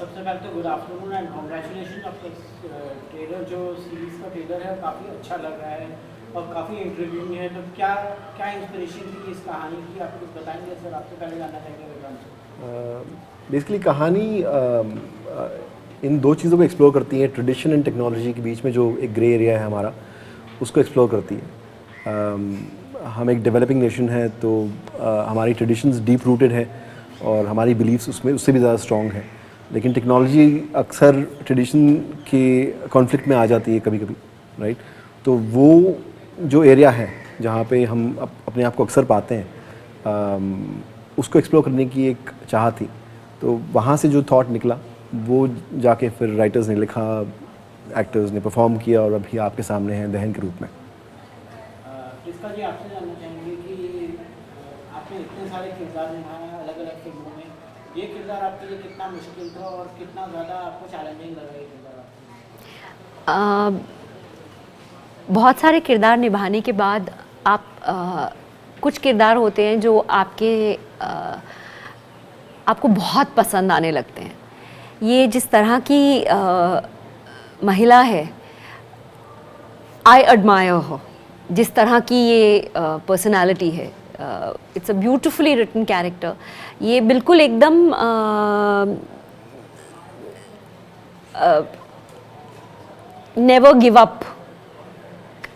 सबसे पहले तो गुड आफ्टरनून एंड कॉन्ग्रेचुलेशन। आपका ट्रेलर जो सीरीज़ का ट्रेलर है काफ़ी अच्छा लग रहा है और काफ़ी इंटरेस्टिंग है। तो क्या क्या इंस्पिरेशन थी इस कहानी की, आप कुछ बताएंगे सर? आपसे पहले जानना चाहेंगे बैकग्राउंड से। बेसिकली कहानी इन दो चीज़ों को एक्सप्लोर करती है, ट्रेडिशन एंड टेक्नोलॉजी के बीच में जो एक ग्रे एरिया है हमारा, उसको एक्सप्लोर करती है। हम एक डेवलपिंग नेशन है, तो हमारी ट्रेडिशंस डीप रूटेड है और हमारी बिलीफ्स उसमें उससे भी ज़्यादा स्ट्रॉन्ग है। लेकिन टेक्नोलॉजी अक्सर ट्रेडिशन के कॉन्फ्लिक्ट में आ जाती है कभी कभी, राइट? तो वो जो एरिया है जहाँ पे हम अपने आप को अक्सर पाते हैं, उसको एक्सप्लोर करने की एक चाह थी। तो वहाँ से जो थॉट निकला वो जाके फिर राइटर्स ने लिखा, एक्टर्स ने परफॉर्म किया और अभी आपके सामने हैं दहन के रूप में। प्रिस्का जी, आपसे जानना चाहेंगे कि आपने इतने सारे किरदार निभाए हैं अलग अलग फिल्मों में, ये किरदार आपके लिए कितना मुश्किल था और कितना ज़्यादा आपको चैलेंजिंग लगा ये किरदार आपको? बहुत सारे किरदार निभाने के बाद आप कुछ किरदार होते हैं जो आपको बहुत पसंद आने लगते हैं। ये जिस तरह की महिला है, आई एडमायर हो, जिस तरह की ये पर्सनालिटी है, it's a beautifully written character. ये बिल्कुल एकदम never give up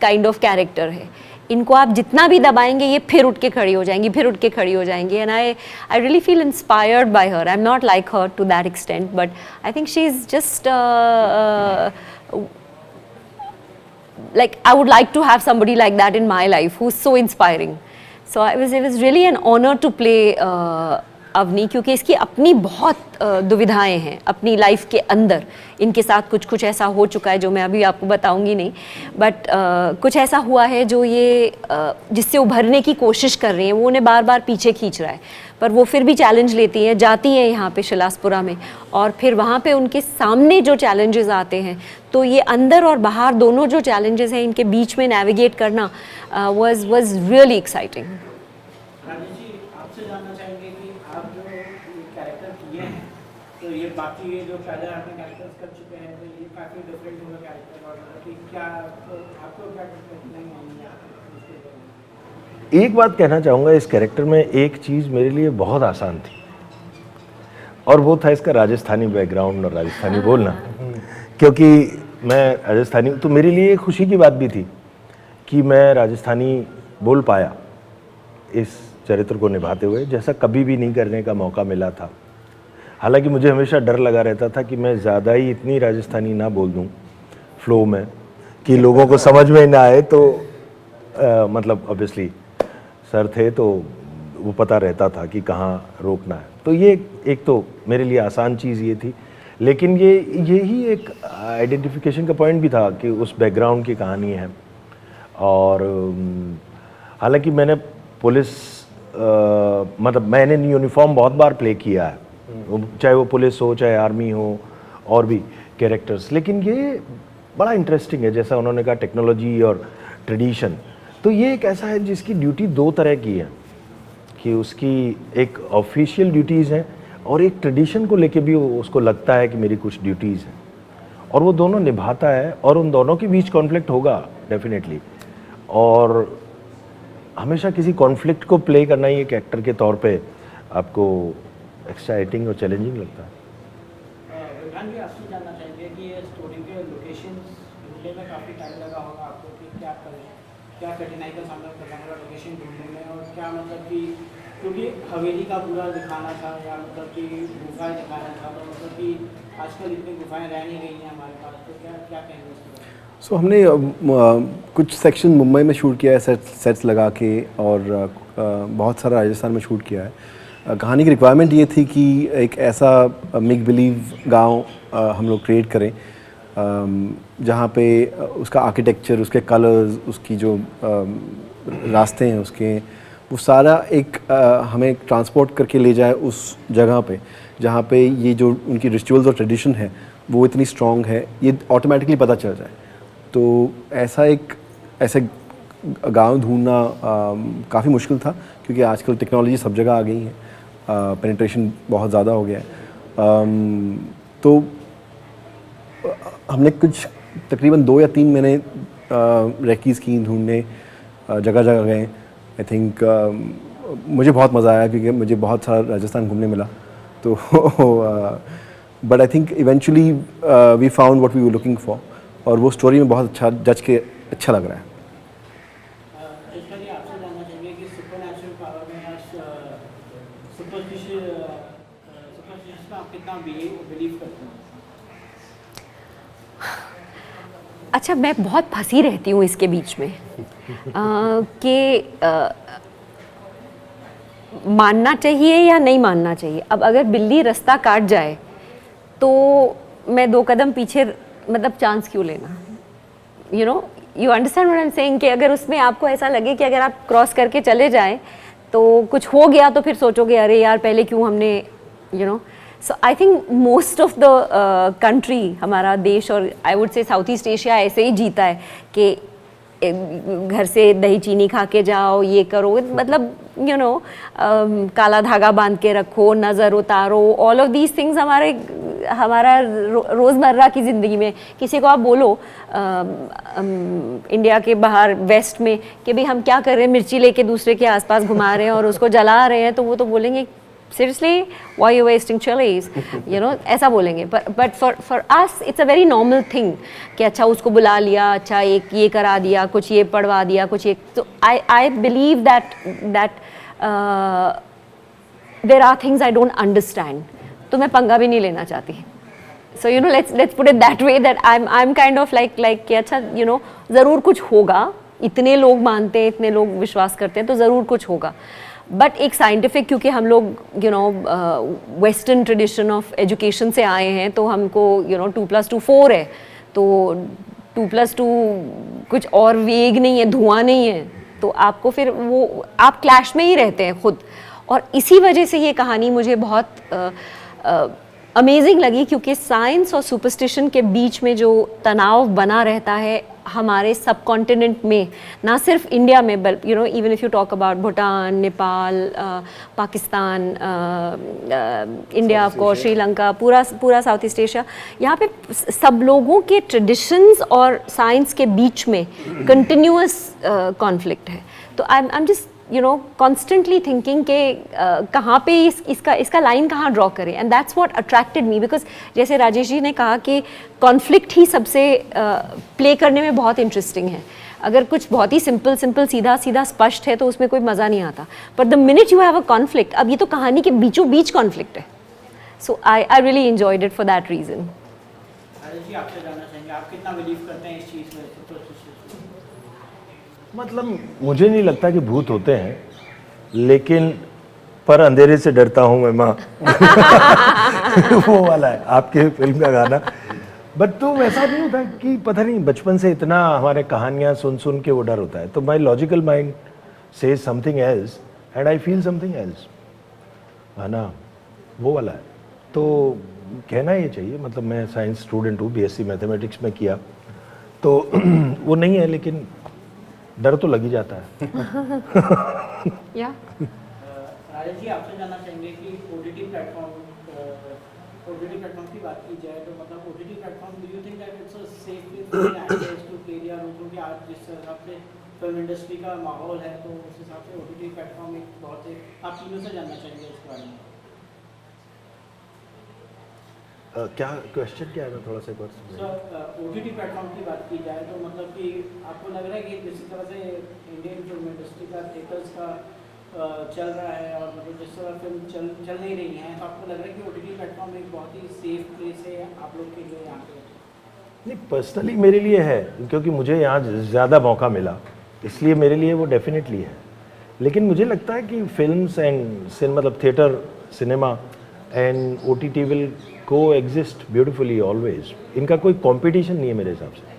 kind of character है। इनको आप जितना भी दबाएंगे ये फिर उठ के खड़ी हो जाएंगी, फिर उठ के खड़ी हो जाएंगी। And I really feel inspired by her. I am not like her to that extent, but I think she is just like I would like to have somebody like that in my life who's so inspiring. So it was really an honor to play Avni, क्योंकि इसकी अपनी बहुत दुविधाएं हैं अपनी life के अंदर। इनके साथ कुछ कुछ ऐसा हो चुका है जो मैं अभी आपको बताऊंगी नहीं, बट कुछ ऐसा हुआ है जो ये जिससे उभरने की कोशिश कर रही हैं। वो उन्हें बार बार पीछे खींच रहा है, पर वो फिर भी चैलेंज लेती हैं, जाती हैं यहाँ पे शिलासपुरा में, और फिर वहाँ पे उनके सामने जो चैलेंजेस आते हैं, तो ये अंदर और बाहर दोनों जो चैलेंजेस हैं इनके बीच में नेविगेट करना was really exciting. Rajesh ji, आपसे जानना चाहेंगे कि आप जो कैरेक्टर किए हैं, तो ये बाकी ये जो पहले आपने कैरेक्टर्स कर चुके हैं, तो ये काफ़ी डिफरेंट होगा कैरेक्टर, और कि क्या आपको क्या नहीं मालूम है? एक बात कहना चाहूँगा, इस कैरेक्टर में एक चीज़ मेरे लिए बहुत आसान थी और वो था इसका राजस्थानी बैकग्राउंड और राजस्थानी बोलना। क्योंकि मैं राजस्थानी, तो मेरे लिए खुशी की बात भी थी कि मैं राजस्थानी बोल पाया इस चरित्र को निभाते हुए, जैसा कभी भी नहीं करने का मौका मिला था। हालांकि मुझे हमेशा डर लगा रहता था कि मैं ज़्यादा ही इतनी राजस्थानी ना बोल दूं फ्लो में कि लोगों को समझ में ना आए। तो मतलब ऑब्वियसली सर थे तो वो पता रहता था कि कहाँ रोकना है। तो ये एक तो मेरे लिए आसान चीज़ ये थी, लेकिन यही एक आइडेंटिफिकेशन का पॉइंट भी था कि उस बैकग्राउंड की कहानी है। और हालांकि मैंने पुलिस मतलब मैंने यूनिफॉर्म बहुत बार प्ले किया है, चाहे वो पुलिस हो चाहे आर्मी हो और भी कैरेक्टर्स, लेकिन ये बड़ा इंटरेस्टिंग है। जैसा उन्होंने कहा टेक्नोलॉजी और ट्रेडिशन, तो ये एक ऐसा है जिसकी ड्यूटी दो तरह की है कि उसकी एक ऑफिशियल ड्यूटीज़ हैं और एक ट्रेडिशन को लेके भी उसको लगता है कि मेरी कुछ ड्यूटीज़ हैं, और वो दोनों निभाता है। और उन दोनों के बीच कॉन्फ्लिक्ट होगा डेफिनेटली, और हमेशा किसी कॉन्फ्लिक्ट को प्ले करना ही एक एक्टर के तौर पे आपको एक्साइटिंग और चैलेंजिंग लगता है। विधान जी, आपसे जानना चाहेंगे कि ये स्टोरी के लोकेशंस ढूंढने में काफ़ी टाइम लगा होगा आपको, कि क्या कठिनाई का सामना करना पड़ा लोकेशन ढूंढने में, और क्या मतलब कि क्योंकि हवेली का पूरा दिखाना था या मतलब कि गुफाएं दिखाना था, तो मतलब कि आजकल इतनी गुफाएं रह नहीं गई हैं हमारे पास, तो क्या क्या कहेंगे उसके बारे में? सो हमने कुछ सेक्शन मुंबई में शूट किया है, सेट्स लगा के, और बहुत सारा राजस्थान में शूट किया है। कहानी की रिक्वायरमेंट ये थी कि एक ऐसा मेक बिलीव गांव हम लोग क्रिएट करें जहाँ पे उसका आर्किटेक्चर, उसके कलर्स, उसकी जो रास्ते हैं उसके, वो सारा एक हमें ट्रांसपोर्ट करके ले जाए उस जगह पे जहाँ पे ये जो उनकी रिचुअल्स और ट्रेडिशन है वो इतनी स्ट्रॉन्ग है, ये ऑटोमेटिकली पता चल जाए। तो ऐसे गांव ढूंढना काफ़ी मुश्किल था, क्योंकि आजकल टेक्नोलॉजी सब जगह आ गई है, पेनिट्रेशन बहुत ज़्यादा हो गया है। तो हमने कुछ तकरीबन 2 या 3 महीने रेकीज़ की ढूंढने, जगह जगह गए। आई थिंक मुझे बहुत मज़ा आया क्योंकि मुझे बहुत सारा राजस्थान घूमने मिला। तो but I think eventually we found what we were looking for, और वो स्टोरी में बहुत अच्छा जज के अच्छा लग रहा है। इसके आपसे जानना चाहेंगे कि सुपरनैचुरल पावर में या सुपरस्टिशियस में आप कितना बिलीव करते हैं? अच्छा, मैं बहुत फंसी रहती हूँ इसके बीच में कि मानना चाहिए या नहीं मानना चाहिए। अब अगर बिल्ली रास्ता काट जाए तो मैं 2 कदम पीछे, मतलब चांस क्यों लेना? You understand what I am saying, कि अगर उसमें आपको ऐसा लगे कि अगर आप क्रॉस करके चले जाएं तो कुछ हो गया तो फिर सोचोगे अरे यार पहले क्यों हमने so I think most of the country, हमारा देश और I would say South East Asia ऐसे ही जीता है कि घर से दही चीनी खा के जाओ, ये करो, मतलब काला धागा बांध के रखो, नज़र उतारो, ऑल ऑफ दीज थिंग्स हमारा रोज़मर्रा की ज़िंदगी में। किसी को आप बोलो इंडिया के बाहर वेस्ट में कि भाई हम क्या कर रहे हैं, मिर्ची लेके दूसरे के आसपास घुमा रहे हैं और उसको जला रहे हैं, तो वो तो बोलेंगे seriously why you wasting chilies, ऐसा बोलेंगे। but for us it's a very normal thing कि अच्छा उसको बुला लिया, अच्छा एक ये करा दिया, कुछ ये पढ़वा दिया, कुछ ये। तो I believe that there are things I don't understand, तो मैं पंगा भी नहीं लेना चाहती। so let's put it that way, that I'm kind of like कि अच्छा ज़रूर कुछ होगा, इतने लोग मानते हैं, इतने लोग विश्वास करते हैं, तो ज़रूर कुछ होगा। बट एक साइंटिफिक, क्योंकि हम लोग वेस्टर्न ट्रेडिशन ऑफ एजुकेशन से आए हैं, तो हमको 2+2 4 है, तो 2+2 कुछ और वेग नहीं है, धुआं नहीं है, तो आपको फिर वो आप क्लैश में ही रहते हैं खुद। और इसी वजह से ये कहानी मुझे बहुत अमेजिंग लगी, क्योंकि साइंस और सुपरस्टिशन के बीच में जो तनाव बना रहता है हमारे सब कॉन्टिनेंट में, ना सिर्फ इंडिया में, but even if you talk about Bhutan, Nepal, Pakistan, India of course, Sri Lanka, पूरा साउथ ईस्ट एशिया, यहाँ पे सब लोगों के ट्रेडिशंस और साइंस के बीच में कंटिन्यूअस कॉन्फ्लिक्ट है। तो I am just constantly thinking के कहाँ पे इसका लाइन कहाँ ड्रॉ करें, and that's what attracted me. Because जैसे राजेश जी ने कहा कि कॉन्फ्लिक्ट ही सबसे प्ले करने में बहुत इंटरेस्टिंग है। अगर कुछ बहुत ही सिंपल सीधा स्पष्ट है तो उसमें कोई मज़ा नहीं आता, but the minute you have a conflict, अब ये तो कहानी के बीचों बीच कॉन्फ्लिक्ट है। So I really enjoyed it for that reason. जी आपसे जानना चाहेंगे, आप कितना बिलीव करते हैं इस चीज़ में? मतलब मुझे नहीं लगता कि भूत होते हैं, लेकिन पर अंधेरे से डरता हूँ मैं माँ वो वाला है आपके फिल्म का गाना। बट तो वैसा नहीं होता कि पता नहीं बचपन से इतना हमारे कहानियाँ सुन के वो डर होता है, तो my logical mind says something else and I feel something else, है ना, वो वाला है। तो कहना ये चाहिए, मतलब मैं साइंस स्टूडेंट हूँ, BSc मैथमेटिक्स में किया, तो वो नहीं है, लेकिन डर तो लग ही जाता है। या राजेश जी आपसे जानना चाहेंगे कि OTT प्लेटफॉर्म की बात की जाए तो मतलब OTT platform, do you think that it's a safe place for actors to play their role? क्योंकि आज जिस हिसाब से फिल्म इंडस्ट्री का माहौल है, तो उस हिसाब से OTT प्लेटफॉर्म एक बहुत ही, आप तीनों से जानना चाहेंगे इसके बारे में। क्या क्वेश्चन क्या है, मैं थोड़ा सा एक बार सर OTT प्लेटफॉर्म की बात की जाए तो मतलब कि आपको लग रहा है कि जिस तरह से इंडियन फिल्म इंडस्ट्री का थिएटर्स का चल रहा है और मतलब जिस तरह फिल्म चल नहीं रही है, तो आपको लग रहा है कि OTT प्लेटफॉर्म एक बहुत ही सेफ प्लेस है आप लोग के लिए यहाँ पे? नहीं, पर्सनली मेरे लिए है, क्योंकि मुझे यहाँ ज़्यादा मौका मिला, इसलिए मेरे लिए वो डेफिनेटली है। लेकिन मुझे लगता है कि फिल्म्स एंड मतलब theatre, cinema and OTT will को एग्जिस्ट ब्यूटिफुली ऑलवेज। इनका कोई कंपटीशन नहीं है मेरे हिसाब से।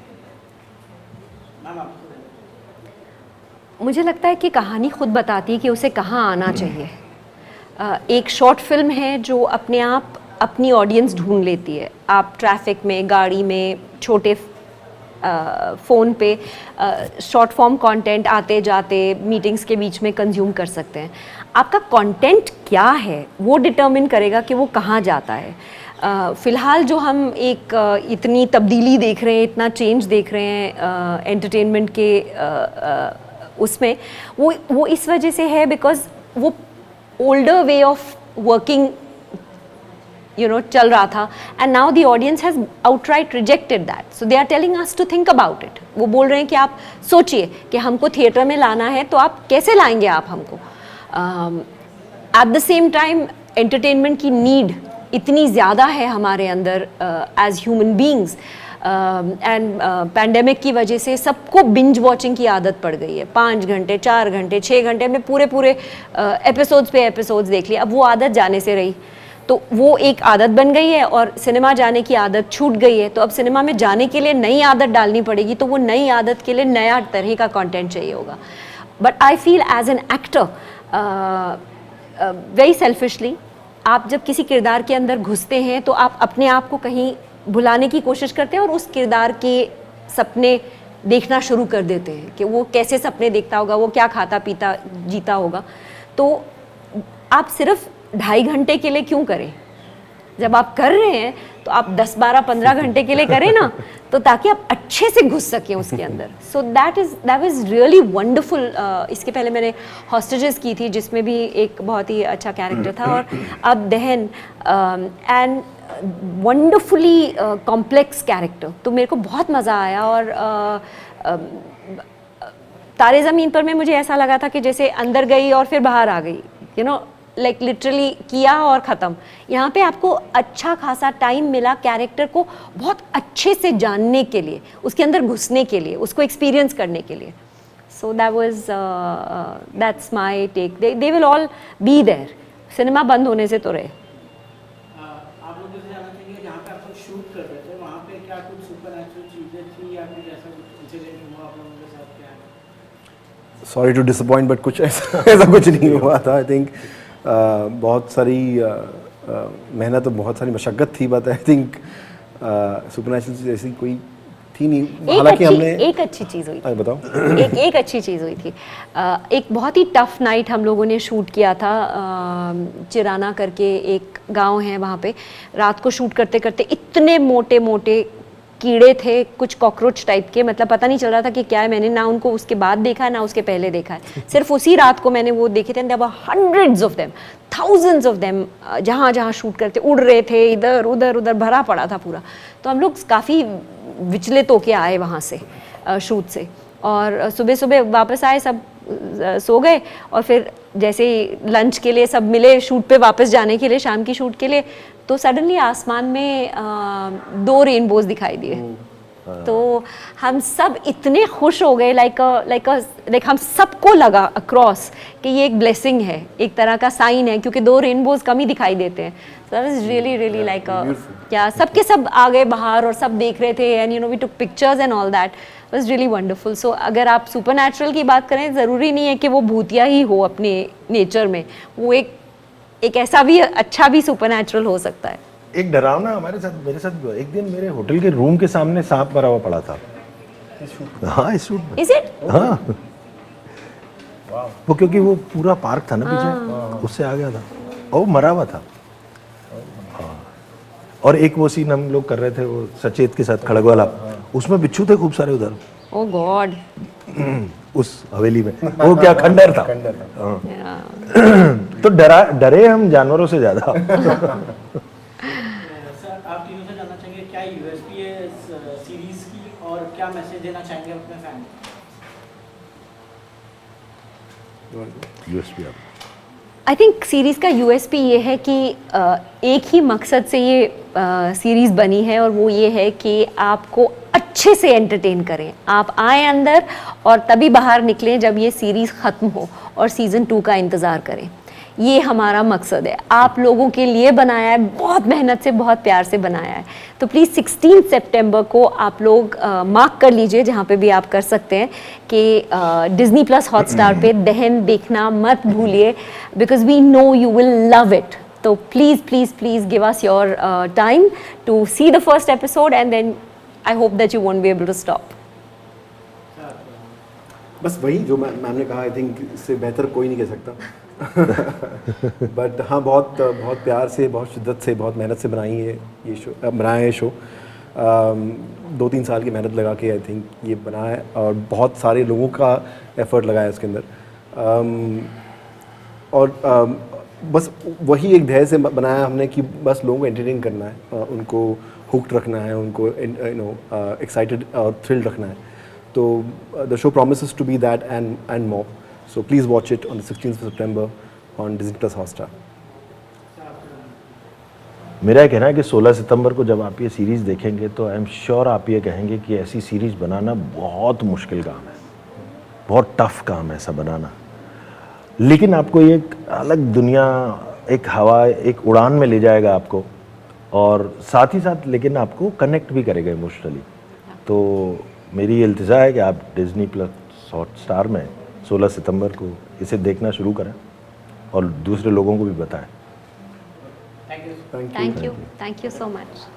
मुझे लगता है कि कहानी खुद बताती है कि उसे कहाँ आना चाहिए। एक शॉर्ट फिल्म है जो अपने आप अपनी ऑडियंस ढूंढ लेती है। आप ट्रैफिक में, गाड़ी में, छोटे फ़ोन पे शॉर्ट फॉर्म कंटेंट आते जाते मीटिंग्स के बीच में कंज्यूम कर सकते हैं। आपका कंटेंट क्या है वो डिटर्मिन करेगा कि वो कहाँ जाता है। फ़िलहाल जो हम एक इतनी तब्दीली देख रहे हैं, इतना चेंज देख रहे हैं एंटरटेनमेंट के उसमें, वो इस वजह से है बिकॉज वो ओल्डर वे ऑफ वर्किंग चल रहा था, and now the audience has outright rejected that, so they are telling us to think about it. वो बोल रहे हैं कि आप सोचिए कि हमको थिएटर में लाना है तो आप कैसे लाएंगे आप हमको। At the same time entertainment की नीड इतनी ज़्यादा है हमारे अंदर as human beings, and pandemic की वजह से सबको बिंज वॉचिंग की आदत पड़ गई है। 5 घंटे 4 घंटे 6 घंटे में पूरे एपिसोड्स पे एपिसोड्स देख लिए। अब वो आदत जाने से रही, तो वो एक आदत बन गई है और सिनेमा जाने की आदत छूट गई है। तो अब सिनेमा में जाने के लिए नई आदत डालनी पड़ेगी, तो वो नई आदत के लिए नया तरह का कंटेंट चाहिए होगा। But I feel as an actor very selfishly, आप जब किसी किरदार के अंदर घुसते हैं तो आप अपने आप को कहीं भुलाने की कोशिश करते हैं और उस किरदार के सपने देखना शुरू कर देते हैं कि वो कैसे सपने देखता होगा, वो क्या खाता पीता जीता होगा। तो आप सिर्फ 2.5 घंटे के लिए क्यों करें? जब आप कर रहे हैं तो आप 10, 12, 15 घंटे के लिए करें ना, तो ताकि आप अच्छे से घुस सकें उसके अंदर। So that was really wonderful. इसके पहले मैंने हॉस्टेजेस की थी जिसमें भी एक बहुत ही अच्छा कैरेक्टर था, और अब दहन एंड वंडरफुली कॉम्प्लेक्स कैरेक्टर, तो मेरे को बहुत मज़ा आया। और तारे ज़मीन पर में मुझे ऐसा लगा था कि जैसे अंदर गई और फिर बाहर आ गई, लाइक लिटरली किया और ख़त्म। यहाँ पे आपको अच्छा खासा टाइम मिला कैरेक्टर को बहुत अच्छे से जानने के लिए, उसके अंदर घुसने के लिए, उसको एक्सपीरियंस करने के लिए। So that's my take. They will all be there. Cinema बंद होने से तो रहे। आप लोग जैसे जानना चाहिए जहाँ पे आप लोग शूट कर रहे थे वहाँ पे क्या कुछ सुपरनैचुरल चीज़ें थी या कुछ ऐसा कुछ इंसिडेंट हुआ आप लोगों के साथ? क्या सॉरी टू डिसअपॉइंट, बट कुछ ऐसा कुछ नहीं हुआ था। आई थिंक बहुत सारी मेहनत और बहुत सारी मशक्क़त थी, बट आई थिंक सुपरनैचुरल ऐसी कोई थी नहीं। हालांकि हमने एक अच्छी चीज़ हुई थी। बताओ। एक अच्छी चीज़ हुई थी। एक बहुत ही टफ नाइट हम लोगों ने शूट किया था। चिराना करके एक गांव है, वहाँ पे रात को शूट करते करते इतने मोटे मोटे कीड़े थे, कुछ कॉकरोच टाइप के, मतलब पता नहीं चल रहा था कि क्या है। मैंने ना उनको उसके बाद देखा है ना उसके पहले देखा है, सिर्फ उसी रात को मैंने वो देखे थे। There were hundreds of them, thousands of them, जहाँ जहाँ शूट करते उड़ रहे थे, इधर उधर भरा पड़ा था पूरा। तो हम लोग काफ़ी विचलित होके आए वहाँ से शूट से, और सुबह सुबह वापस आए, सब सो गए, और फिर जैसे ही लंच के लिए सब मिले शूट पे वापस जाने के लिए, शाम की शूट के लिए, तो सडनली आसमान में 2 रेनबोज दिखाई दिए। तो हम सब इतने खुश हो गए, लाइक हम सबको लगा अक्रॉस कि ये एक ब्लेसिंग है, एक तरह का साइन है, क्योंकि 2 रेनबोज कम ही दिखाई देते हैं। So that was really like क्या सबके सब आ गए बाहर और सब देख रहे थे, and we took pictures and all that was really wonderful. So अगर आप सुपरनैचुरल की बात करें, ज़रूरी नहीं है कि वो भूतिया ही हो अपने नेचर में, वो एक ऐसा भी अच्छा भी सुपरनैचुरल हो सकता है। एक डरावना मेरे साथ एक दिन मेरे होटल के रूम के सामने सांप मरा हुआ पड़ा था। हाँ, इस शूट में। Is it? हाँ, वो क्योंकि वो पूरा पार्क था ना पीछे, उससे आ गया था और वो मरा हुआ था। हाँ, और एक वो सीन हम लोग कर रहे थे वो सचेत के साथ खड़ग वाला, उसमें बिच्छू थे खूब सारे उधर। Oh God. उस हवेली में वो क्या खंडर था। तो डरे हम जानवरों से ज्यादा। सर, आप तीनों से जानना चाहेंगे क्या यूएसपी है इस सीरीज की, और क्या मैसेज देना चाहेंगे अपने फैन को? यूएसपी आई थिंक सीरीज़ का यूएसपी ये है कि एक ही मकसद से ये सीरीज़ बनी है, और वो ये है कि आपको अच्छे से एंटरटेन करें। आप आए अंदर और तभी बाहर निकलें जब ये सीरीज़ ख़त्म हो, और सीज़न 2 का इंतज़ार करें। ये हमारा मकसद है, आप लोगों के लिए बनाया है, बहुत मेहनत से, बहुत प्यार से बनाया है। तो प्लीज़ 16 सितंबर को आप लोग मार्क कर लीजिए, जहाँ पे भी आप कर सकते हैं, कि डिज़नी प्लस हॉटस्टार पे दहन देखना मत भूलिए, because we know you will love it. तो please give us your time to see the first episode, and then I hope that you won't be able to stop. बस वही जो ma'am ने कहा, आई थिंक इससे बेहतर कोई नहीं कह सकता। बट हाँ, बहुत बहुत प्यार से, बहुत शिद्दत से, बहुत मेहनत से बनाई है ये शो, बनाया है शो। 2-3 साल की मेहनत लगा के आई थिंक ये बना है, और बहुत सारे लोगों का एफर्ट लगा है इसके अंदर। और बस वही एक ध्येय से बनाया हमने कि बस लोगों को एंटरटेन करना है, उनको हुक्ड रखना है, उनको एक्साइटेड और थ्रिल्ड रखना है। तो the show promises to be that and more. So please watch it on the 16th of September on Disney Plus Hotstar. मेरा ये कहना है कि 16 सितंबर को जब आप ये सीरीज़ देखेंगे तो आई एम श्योर आप ये कहेंगे कि ऐसी सीरीज़ बनाना बहुत मुश्किल काम है, बहुत टफ काम है ऐसा बनाना। लेकिन आपको ये एक अलग दुनिया, एक हवा, एक उड़ान में ले जाएगा आपको, और साथ ही साथ लेकिन आपको कनेक्ट भी करेगा इमोशनली। तो मेरी इल्तिजा है कि आप डिज्नी प्लस हॉटस्टार में 16 सितंबर को इसे देखना शुरू करें और दूसरे लोगों को भी बताएं। Thank you. Thank you so much.